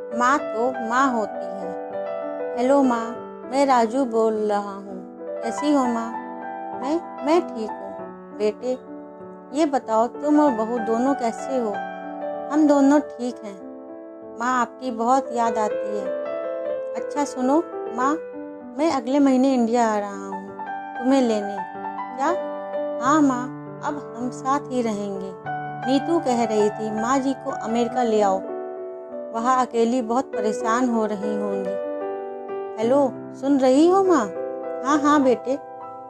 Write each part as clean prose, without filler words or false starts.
माँ तो माँ होती है। हेलो माँ, मैं राजू बोल रहा हूँ। कैसी हो माँ? मैं ठीक हूँ। बेटे, ये बताओ तुम और बहू दोनों कैसे हो? हम दोनों ठीक हैं। माँ, आपकी बहुत याद आती है। अच्छा सुनो माँ, मैं अगले महीने इंडिया आ रहा हूँ तुम्हें लेने। क्या? हाँ माँ, अब हम साथ ही रहेंगे। नीतू कह रही थी माँ जी को अमेरिका ले आओ, वहाँ अकेली बहुत परेशान हो रही होंगी। हेलो, सुन रही हो माँ? हाँ हाँ बेटे।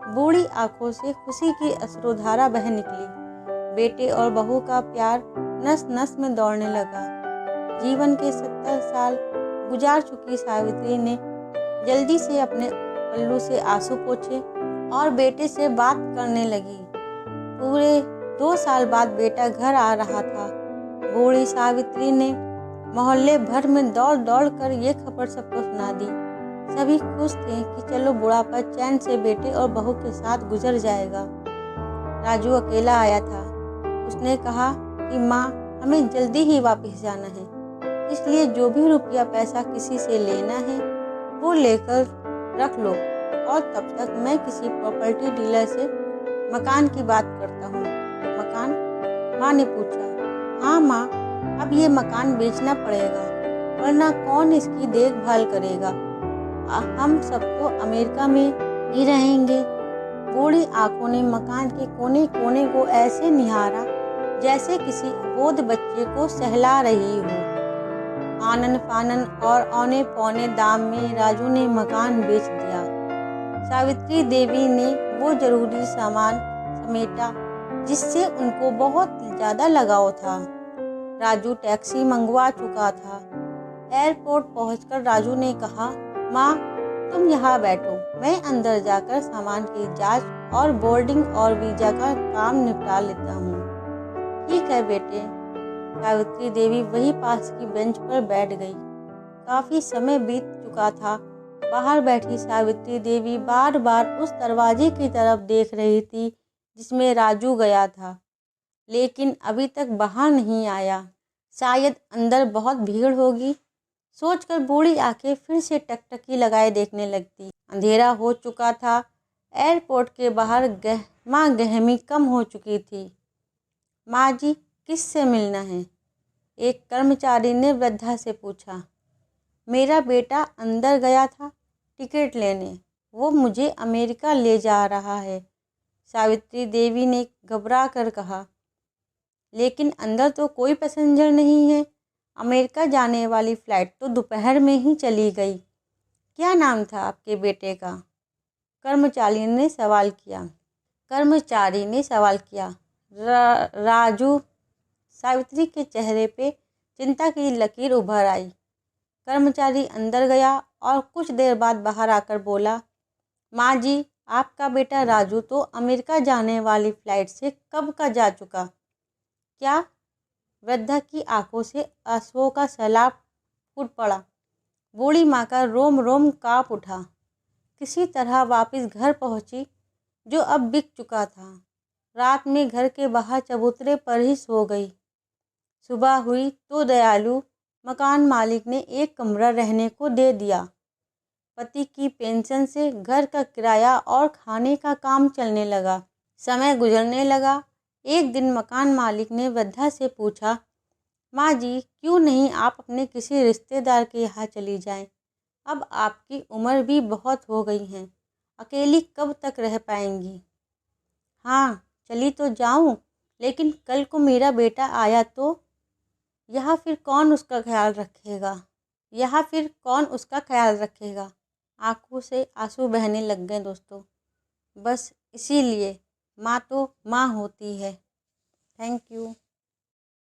बूढ़ी आंखों से खुशी की अश्रुधारा बह निकली। बेटे और बहू का प्यार नस नस में दौड़ने लगा। जीवन के 70 साल गुजार चुकी सावित्री ने जल्दी से अपने पल्लू से आंसू पोंछे और बेटे से बात करने लगी। पूरे 2 साल बाद बेटा घर आ रहा था। बूढ़ी सावित्री ने मोहल्ले भर में दौड़ दौड़ कर ये खबर सबको सुना दी। सभी खुश थे कि चलो बुढ़ापा चैन से बेटे और बहू के साथ गुजर जाएगा। राजू अकेला आया था। उसने कहा कि माँ, हमें जल्दी ही वापस जाना है, इसलिए जो भी रुपया पैसा किसी से लेना है वो लेकर रख लो, और तब तक मैं किसी प्रॉपर्टी डीलर से मकान की बात करता हूँ। मकान? माँ ने पूछा। हाँ माँ, अब ये मकान बेचना पड़ेगा, वरना कौन इसकी देखभाल करेगा? हम सब तो अमेरिका में ही रहेंगे। बूढ़ी आंखों ने मकान के कोने कोने को ऐसे निहारा जैसे किसी अबोध बच्चे को सहला रही हो। आनन फानन और औने पौने दाम में राजू ने मकान बेच दिया। सावित्री देवी ने वो जरूरी सामान समेटा जिससे उनको बहुत ज़्यादा लगाव था। राजू टैक्सी मंगवा चुका था। एयरपोर्ट पहुंचकर राजू ने कहा, माँ तुम यहाँ बैठो, मैं अंदर जाकर सामान की जांच और बोर्डिंग और वीज़ा का काम निपटा लेता हूँ। ठीक है बेटे। सावित्री देवी वही पास की बेंच पर बैठ गई। काफ़ी समय बीत चुका था। बाहर बैठी सावित्री देवी बार बार उस दरवाजे की तरफ देख रही थी जिसमें राजू गया था, लेकिन अभी तक बाहर नहीं आया। शायद अंदर बहुत भीड़ होगी, सोचकर बूढ़ी आंखें फिर से टकटकी लगाए देखने लगती। अंधेरा हो चुका था। एयरपोर्ट के बाहर गहमा गहमी कम हो चुकी थी। माँ जी, किससे मिलना है? एक कर्मचारी ने वृद्धा से पूछा। मेरा बेटा अंदर गया था टिकट लेने, वो मुझे अमेरिका ले जा रहा है, सावित्री देवी ने घबरा कर कहा। लेकिन अंदर तो कोई पैसेंजर नहीं है। अमेरिका जाने वाली फ़्लाइट तो दोपहर में ही चली गई। क्या नाम था आपके बेटे का? कर्मचारी ने सवाल किया। राजू। सावित्री के चेहरे पे चिंता की लकीर उभर आई। कर्मचारी अंदर गया और कुछ देर बाद बाहर आकर बोला, माँ जी, आपका बेटा राजू तो अमेरिका जाने वाली फ़्लाइट से कब का जा चुका। क्या? वृद्धा की आंखों से आंसुओं का सैलाब फूट पड़ा। बूढ़ी माँ का रोम रोम काँप उठा। किसी तरह वापस घर पहुँची, जो अब बिक चुका था। रात में घर के बाहर चबूतरे पर ही सो गई। सुबह हुई तो दयालु मकान मालिक ने एक कमरा रहने को दे दिया। पति की पेंशन से घर का किराया और खाने का काम चलने लगा। समय गुजरने लगा। एक दिन मकान मालिक ने वृद्धा से पूछा, माँ जी, क्यों नहीं आप अपने किसी रिश्तेदार के यहाँ चली जाएं? अब आपकी उम्र भी बहुत हो गई है, अकेली कब तक रह पाएंगी? हाँ, चली तो जाऊँ, लेकिन कल को मेरा बेटा आया तो यहाँ फिर कौन उसका ख्याल रखेगा? आंखों से आंसू बहने लग गए दोस्तों। बस इसीलिए माँ तो माँ होती है। Thank you.